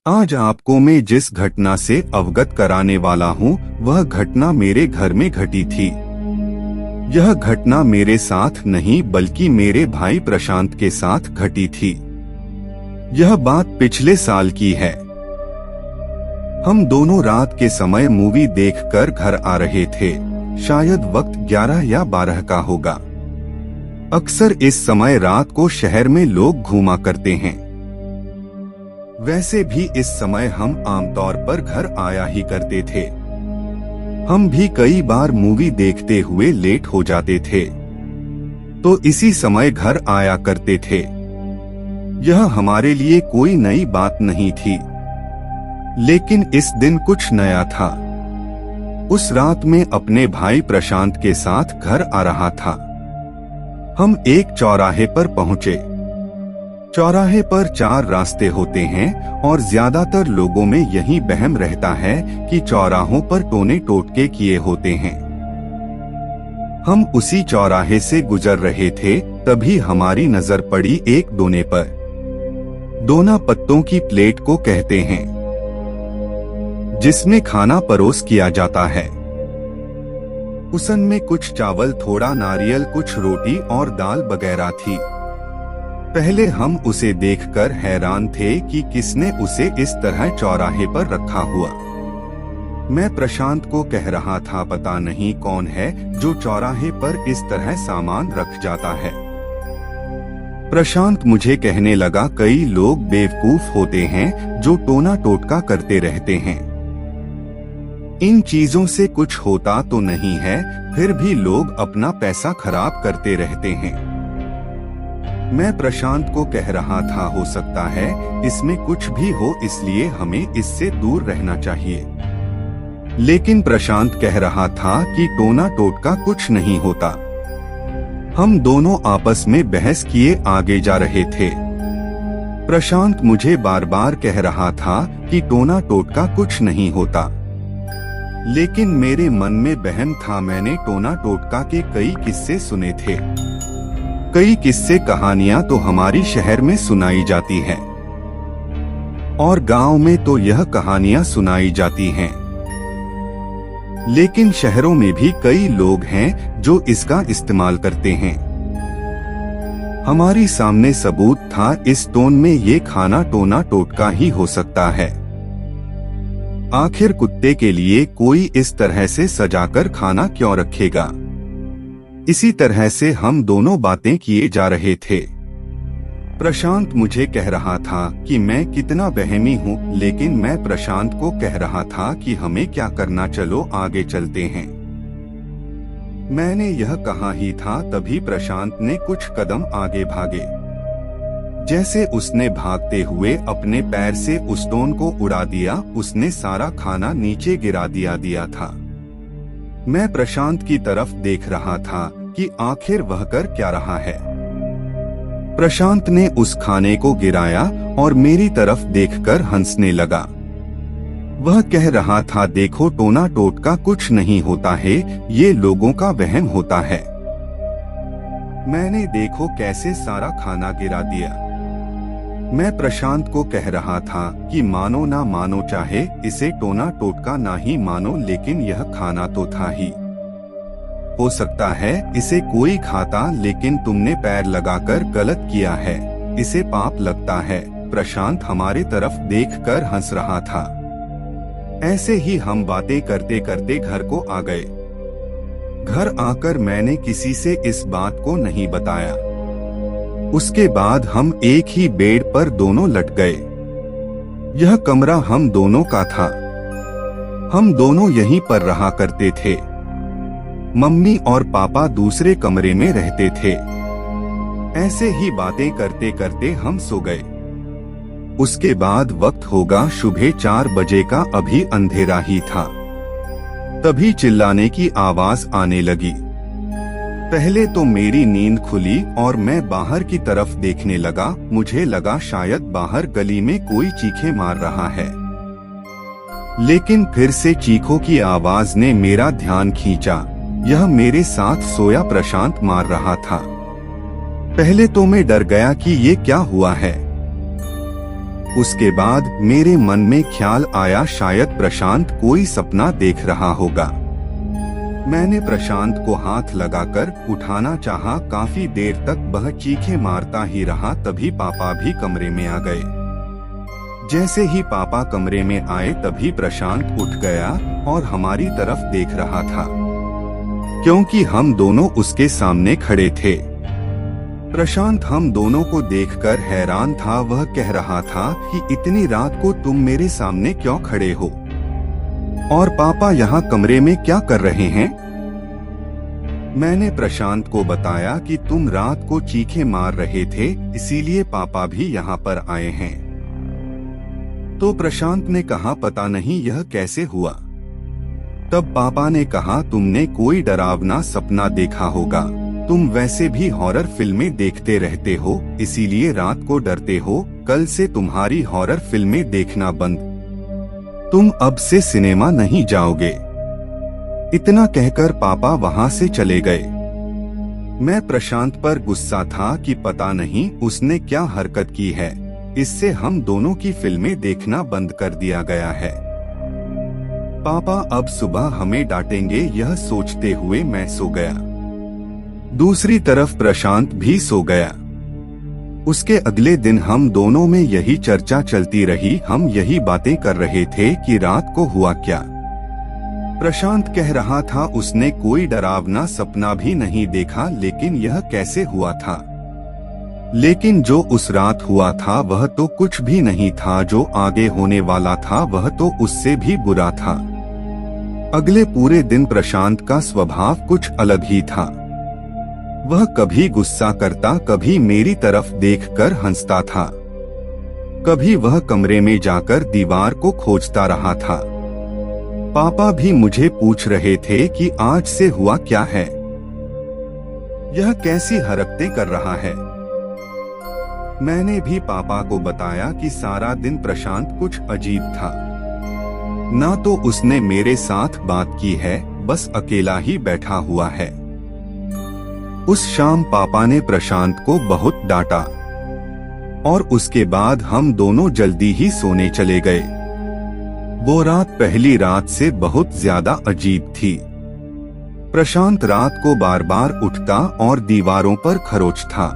आज आपको मैं जिस घटना से अवगत कराने वाला हूँ वह घटना मेरे घर में घटी थी। यह घटना मेरे साथ नहीं बल्कि मेरे भाई प्रशांत के साथ घटी थी। यह बात पिछले साल की है। हम दोनों रात के समय मूवी देखकर घर आ रहे थे। शायद वक्त 11 या 12 का होगा। अक्सर इस समय रात को शहर में लोग घूमा करते हैं। वैसे भी इस समय हम आमतौर पर घर आया ही करते थे। हम भी कई बार मूवी देखते हुए लेट हो जाते थे, तो इसी समय घर आया करते थे। यह हमारे लिए कोई नई बात नहीं थी, लेकिन इस दिन कुछ नया था। उस रात में अपने भाई प्रशांत के साथ घर आ रहा था। हम एक चौराहे पर पहुंचे। चौराहे पर 4 रास्ते होते हैं और ज्यादातर लोगों में यही वहम रहता है कि चौराहों पर टोने टोटके किए होते हैं। हम उसी चौराहे से गुजर रहे थे, तभी हमारी नजर पड़ी एक दोने पर। दोना पत्तों की प्लेट को कहते हैं, जिसमें खाना परोस किया जाता है। उसन में कुछ चावल, थोड़ा नारियल, कुछ रोटी और दाल वगैरह थी। पहले हम उसे देखकर हैरान थे कि किसने उसे इस तरह चौराहे पर रखा हुआ। मैं प्रशांत को कह रहा था, पता नहीं कौन है जो चौराहे पर इस तरह सामान रख जाता है। प्रशांत मुझे कहने लगा, कई लोग बेवकूफ होते हैं जो टोना टोटका करते रहते हैं। इन चीजों से कुछ होता तो नहीं है, फिर भी लोग अपना पैसा खराब करते रहते हैं। मैं प्रशांत को कह रहा था, हो सकता है इसमें कुछ भी हो, इसलिए हमें इससे दूर रहना चाहिए। लेकिन प्रशांत कह रहा था कि टोना टोटका कुछ नहीं होता। हम दोनों आपस में बहस किए आगे जा रहे थे। प्रशांत मुझे बार बार कह रहा था कि टोना टोटका कुछ नहीं होता, लेकिन मेरे मन में वहम था। मैंने टोना टोटका के कई किस्से सुने थे। कई किस्से कहानियां तो हमारी शहर में सुनाई जाती हैं और गांव में तो यह कहानियां सुनाई जाती हैं, लेकिन शहरों में भी कई लोग हैं जो इसका इस्तेमाल करते हैं। हमारी सामने सबूत था, इस टोन में ये खाना टोना टोटका ही हो सकता है। आखिर कुत्ते के लिए कोई इस तरह से सजाकर खाना क्यों रखेगा? इसी तरह से हम दोनों बातें किए जा रहे थे। प्रशांत मुझे कह रहा था कि मैं कितना वहमी हूँ, लेकिन मैं प्रशांत को कह रहा था कि हमें क्या करना, चलो आगे चलते हैं। मैंने यह कहा ही था, तभी प्रशांत ने कुछ कदम आगे भागे। जैसे उसने भागते हुए अपने पैर से उस टोन को उड़ा दिया। उसने सारा खाना नीचे गिरा दिया था। मैं प्रशांत की तरफ देख रहा था कि आखिर वह कर क्या रहा है। प्रशांत ने उस खाने को गिराया और मेरी तरफ देखकर हंसने लगा। वह कह रहा था, देखो टोना टोटका कुछ नहीं होता है, ये लोगों का वहम होता है। मैंने देखो कैसे सारा खाना गिरा दिया। मैं प्रशांत को कह रहा था कि मानो ना मानो, चाहे इसे टोना टोटका ना ही मानो, लेकिन यह खाना तो था ही। हो सकता है इसे कोई खाता, लेकिन तुमने पैर लगाकर गलत किया है, इसे पाप लगता है। प्रशांत हमारे तरफ देखकर हंस रहा था। ऐसे ही हम बातें करते करते घर को आ गए। घर आकर मैंने किसी से इस बात को नहीं बताया। उसके बाद हम एक ही बेड पर दोनों लट गए। यह कमरा हम दोनों का था। हम दोनों यहीं पर रहा करते थे। मम्मी और पापा दूसरे कमरे में रहते थे। ऐसे ही बातें करते करते हम सो गए। उसके बाद वक्त होगा सुबह 4 बजे का, अभी अंधेरा ही था। तभी चिल्लाने की आवाज आने लगी। पहले तो मेरी नींद खुली और मैं बाहर की तरफ देखने लगा। मुझे लगा शायद बाहर गली में कोई चीखें मार रहा है, लेकिन फिर से चीखों की आवाज ने मेरा ध्यान खींचा। यह मेरे साथ सोया प्रशांत मार रहा था। पहले तो मैं डर गया कि ये क्या हुआ है। उसके बाद मेरे मन में ख्याल आया शायद प्रशांत कोई सपना देख रहा होगा। मैंने प्रशांत को हाथ लगाकर उठाना चाहा, काफी देर तक वह चीखें मारता ही रहा। तभी पापा भी कमरे में आ गए। जैसे ही पापा कमरे में आए तभी प्रशांत उठ गया और हमारी तरफ देख रहा था, क्योंकि हम दोनों उसके सामने खड़े थे। प्रशांत हम दोनों को देखकर हैरान था। वह कह रहा था कि इतनी रात को तुम मेरे सामने क्यों खड़े हो और पापा यहाँ कमरे में क्या कर रहे हैं? मैंने प्रशांत को बताया कि तुम रात को चीखें मार रहे थे, इसीलिए पापा भी यहाँ पर आए हैं। तो प्रशांत ने कहा, पता नहीं यह कैसे हुआ। तब पापा ने कहा, तुमने कोई डरावना सपना देखा होगा। तुम वैसे भी हॉरर फिल्में देखते रहते हो, इसीलिए रात को डरते हो। कल से तुम्हारी हॉरर फिल्में देखना बंद। तुम अब से सिनेमा नहीं जाओगे। इतना कहकर पापा वहां से चले गए। मैं प्रशांत पर गुस्सा था कि पता नहीं उसने क्या हरकत की है, इससे हम दोनों की फिल्में देखना बंद कर दिया गया है। पापा अब सुबह हमें डांटेंगे, यह सोचते हुए मैं सो गया। दूसरी तरफ प्रशांत भी सो गया। उसके अगले दिन हम दोनों में यही चर्चा चलती रही। हम यही बातें कर रहे थे कि रात को हुआ क्या। प्रशांत कह रहा था उसने कोई डरावना सपना भी नहीं देखा, लेकिन यह कैसे हुआ था। लेकिन जो उस रात हुआ था वह तो कुछ भी नहीं था, जो आगे होने वाला था वह तो उससे भी बुरा था। अगले पूरे दिन प्रशांत का स्वभाव कुछ अलग ही था। वह कभी गुस्सा करता, कभी मेरी तरफ देखकर हंसता था, कभी वह कमरे में जाकर दीवार को खोजता रहा था। पापा भी मुझे पूछ रहे थे कि आज से हुआ क्या है, यह कैसी हरकतें कर रहा है। मैंने भी पापा को बताया कि सारा दिन प्रशांत कुछ अजीब था। ना तो उसने मेरे साथ बात की है, बस अकेला ही बैठा हुआ है। उस शाम पापा ने प्रशांत को बहुत डांटा और उसके बाद हम दोनों जल्दी ही सोने चले गए। वो रात पहली रात से बहुत ज्यादा अजीब थी। प्रशांत रात को बार बार उठता और दीवारों पर खरोंचता।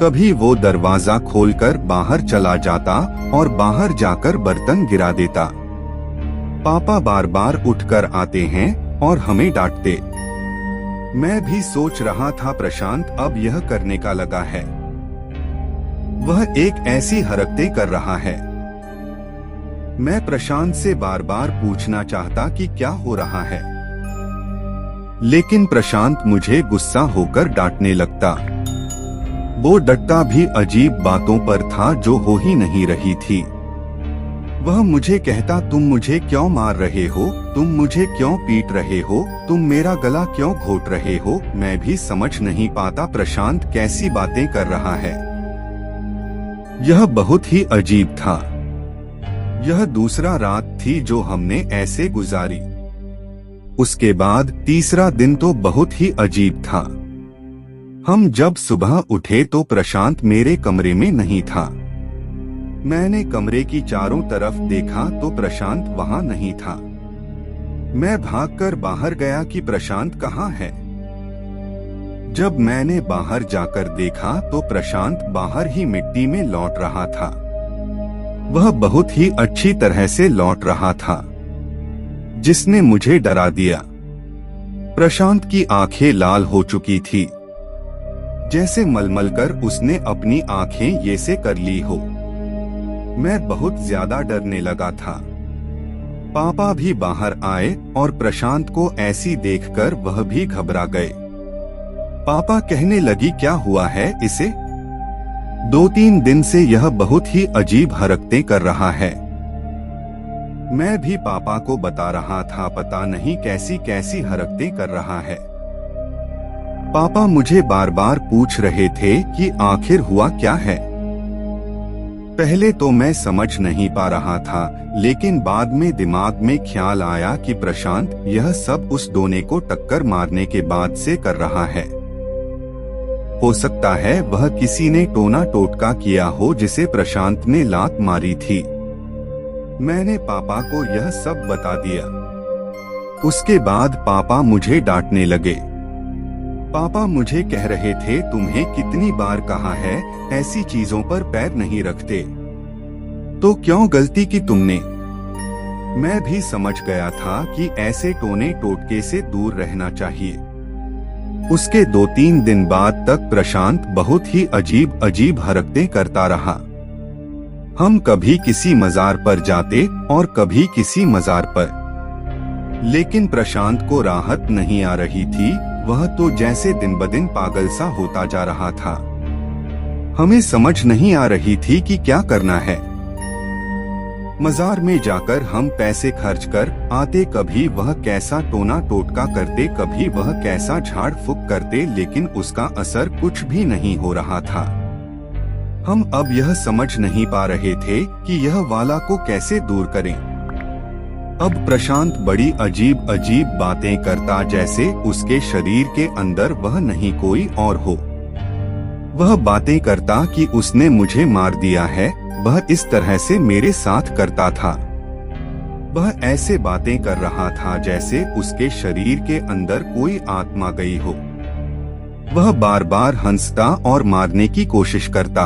कभी वो दरवाजा खोलकर बाहर चला जाता और बाहर जाकर बर्तन गिरा देता। पापा बार बार उठकर आते हैं और हमें डांटते। मैं भी सोच रहा था प्रशांत अब यह करने का लगा है। वह एक ऐसी हरकतें कर रहा है। मैं प्रशांत से बार बार पूछना चाहता कि क्या हो रहा है, लेकिन प्रशांत मुझे गुस्सा होकर डांटने लगता। वो डटता भी अजीब बातों पर था जो हो ही नहीं रही थी। वह मुझे कहता, तुम मुझे क्यों मार रहे हो, तुम मुझे क्यों पीट रहे हो, तुम मेरा गला क्यों घोट रहे हो। मैं भी समझ नहीं पाता प्रशांत कैसी बातें कर रहा है। यह बहुत ही अजीब था। यह दूसरा रात थी जो हमने ऐसे गुजारी। उसके बाद तीसरा दिन तो बहुत ही अजीब था। हम जब सुबह उठे तो प्रशांत मेरे कमरे में नहीं था। मैंने कमरे की चारों तरफ देखा तो प्रशांत वहां नहीं था। मैं भागकर बाहर गया कि प्रशांत कहाँ है। जब मैंने बाहर जाकर देखा तो प्रशांत बाहर ही मिट्टी में लौट रहा था। वह बहुत ही अच्छी तरह से लौट रहा था, जिसने मुझे डरा दिया। प्रशांत की आंखें लाल हो चुकी थी, जैसे मलमल कर उसने अपनी आंखें ये से कर ली हो। मैं बहुत ज्यादा डरने लगा था। पापा भी बाहर आए और प्रशांत को ऐसी देखकर वह भी घबरा गए। पापा कहने लगी, क्या हुआ है इसे? 2-3 दिन से यह बहुत ही अजीब हरकतें कर रहा है। मैं भी पापा को बता रहा था, पता नहीं कैसी कैसी हरकतें कर रहा है। पापा मुझे बार बार पूछ रहे थे कि आखिर हुआ क्या है। पहले तो मैं समझ नहीं पा रहा था, लेकिन बाद में दिमाग में ख्याल आया कि प्रशांत यह सब उस दोने को टक्कर मारने के बाद से कर रहा है। हो सकता है वह किसी ने टोना टोटका किया हो जिसे प्रशांत ने लात मारी थी। मैंने पापा को यह सब बता दिया। उसके बाद पापा मुझे डांटने लगे। पापा मुझे कह रहे थे, तुम्हें कितनी बार कहा है ऐसी चीजों पर पैर नहीं रखते, तो क्यों गलती की तुमने। मैं भी समझ गया था कि ऐसे टोने टोटके से दूर रहना चाहिए। उसके 2-3 दिन बाद तक प्रशांत बहुत ही अजीब अजीब हरकतें करता रहा। हम कभी किसी मजार पर जाते और कभी किसी मजार पर, लेकिन प्रशांत को राहत नहीं आ रही थी। वह तो जैसे दिन ब दिन पागल सा होता जा रहा था। हमें समझ नहीं आ रही थी कि क्या करना है। मजार में जाकर हम पैसे खर्च कर आते, कभी वह कैसा टोना टोटका करते, कभी वह कैसा झाड़ फूक करते, लेकिन उसका असर कुछ भी नहीं हो रहा था। हम अब यह समझ नहीं पा रहे थे कि यह वाला को कैसे दूर करें। अब प्रशांत बड़ी अजीब अजीब बातें करता, जैसे उसके शरीर के अंदर वह नहीं कोई और हो। वह बातें करता कि उसने मुझे मार दिया है। वह इस तरह से मेरे साथ करता था। वह ऐसे बातें कर रहा था जैसे उसके शरीर के अंदर कोई आत्मा गई हो। वह बार बार हंसता और मारने की कोशिश करता।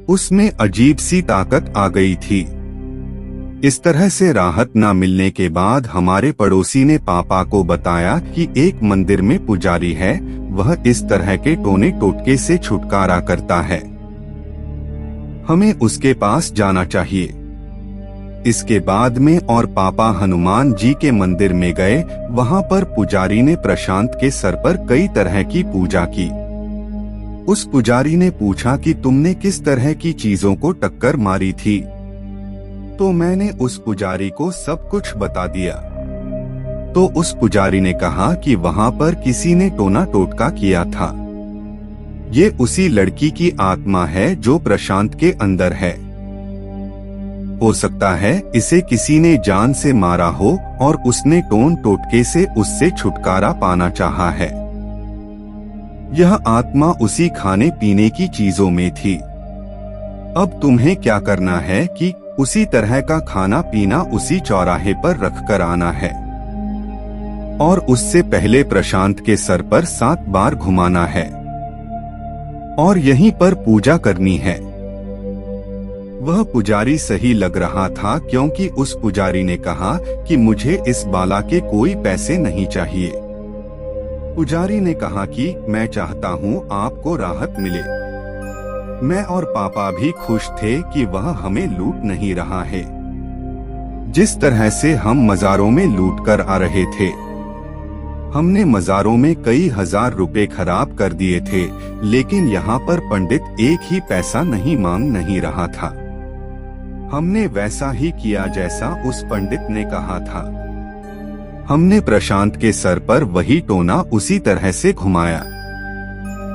उसमें अजीब सी ताकत आ गई थी। इस तरह से राहत न मिलने के बाद हमारे पड़ोसी ने पापा को बताया कि एक मंदिर में पुजारी है, वह इस तरह के टोने टोटके से छुटकारा करता है। हमें उसके पास जाना चाहिए। इसके बाद में और पापा हनुमान जी के मंदिर में गए। वहां पर पुजारी ने प्रशांत के सर पर कई तरह की पूजा की। उस पुजारी ने पूछा कि तुमने किस तरह की चीजों को टक्कर मारी थी, तो मैंने उस पुजारी को सब कुछ बता दिया। तो उस पुजारी ने कहा कि वहां पर किसी ने टोना टोटका किया था। ये उसी लड़की की आत्मा है जो प्रशांत के अंदर है। हो सकता है इसे किसी ने जान से मारा हो और उसने टोन टोटके से उससे छुटकारा पाना चाहा है। यह आत्मा उसी खाने पीने की चीजों में थी। अब तुम्हें क्या करना है कि उसी तरह का खाना पीना उसी चौराहे पर रखकर आना है और उससे पहले प्रशांत के सर पर 7 बार घुमाना है और यहीं पर पूजा करनी है। वह पुजारी सही लग रहा था, क्योंकि उस पुजारी ने कहा कि मुझे इस बाला के कोई पैसे नहीं चाहिए। पुजारी ने कहा कि मैं चाहता हूँ आपको राहत मिले। मैं और पापा भी खुश थे कि वह हमें लूट नहीं रहा है, जिस तरह से हम मजारों में लूट कर आ रहे थे। हमने मजारों में कई हजार रुपए खराब कर दिए थे, लेकिन यहाँ पर पंडित एक ही पैसा नहीं मांग नहीं रहा था। हमने वैसा ही किया जैसा उस पंडित ने कहा था। हमने प्रशांत के सर पर वही टोना उसी तरह से घुमाया।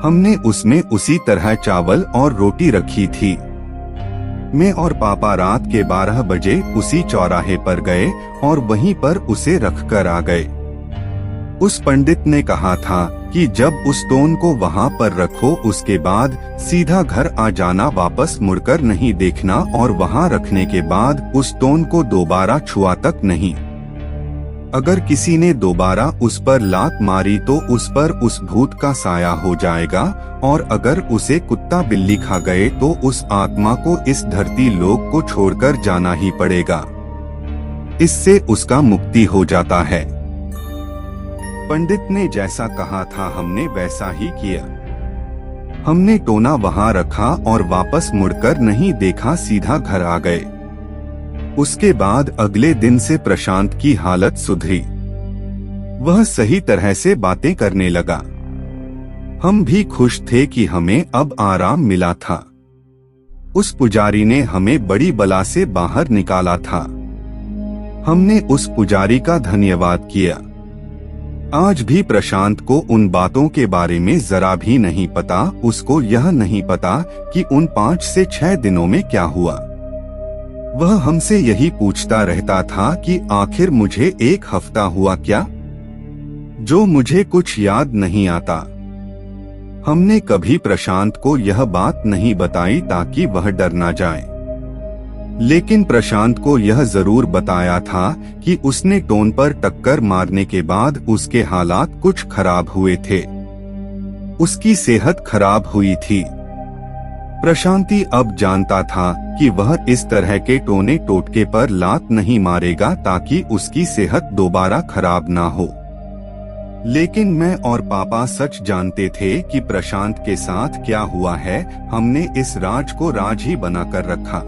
हमने उसमें उसी तरह चावल और रोटी रखी थी। मैं और पापा रात के 12 बजे उसी चौराहे पर गए और वहीं पर उसे रखकर आ गए। उस पंडित ने कहा था कि जब उस टोन को वहां पर रखो, उसके बाद सीधा घर आ जाना, वापस मुड़कर नहीं देखना और वहां रखने के बाद उस टोन को दोबारा छुआ तक नहीं। अगर किसी ने दोबारा उस पर लात मारी तो उस पर उस भूत का साया हो जाएगा, और अगर उसे कुत्ता बिल्ली खा गए तो उस आत्मा को इस धरती लोक को छोड़कर जाना ही पड़ेगा। इससे उसका मुक्ति हो जाता है। पंडित ने जैसा कहा था हमने वैसा ही किया। हमने टोना वहां रखा और वापस मुड़कर नहीं देखा, सीधा घर आ गए। उसके बाद अगले दिन से प्रशांत की हालत सुधरी। वह सही तरह से बातें करने लगा। हम भी खुश थे कि हमें अब आराम मिला था। उस पुजारी ने हमें बड़ी बला से बाहर निकाला था। हमने उस पुजारी का धन्यवाद किया। आज भी प्रशांत को उन बातों के बारे में जरा भी नहीं पता। उसको यह नहीं पता कि उन 5 से 6 दिनों में क्या हुआ। वह हमसे यही पूछता रहता था कि आखिर मुझे 1 हफ्ता हुआ क्या, जो मुझे कुछ याद नहीं आता। हमने कभी प्रशांत को यह बात नहीं बताई ताकि वह डर ना जाए, लेकिन प्रशांत को यह जरूर बताया था कि उसने टोन पर टक्कर मारने के बाद उसके हालात कुछ खराब हुए थे। उसकी सेहत खराब हुई थी। प्रशांति अब जानता था कि वह इस तरह के टोने टोटके पर लात नहीं मारेगा ताकि उसकी सेहत दोबारा खराब ना हो। लेकिन मैं और पापा सच जानते थे कि प्रशांत के साथ क्या हुआ है। हमने इस राज को राज ही बनाकर रखा।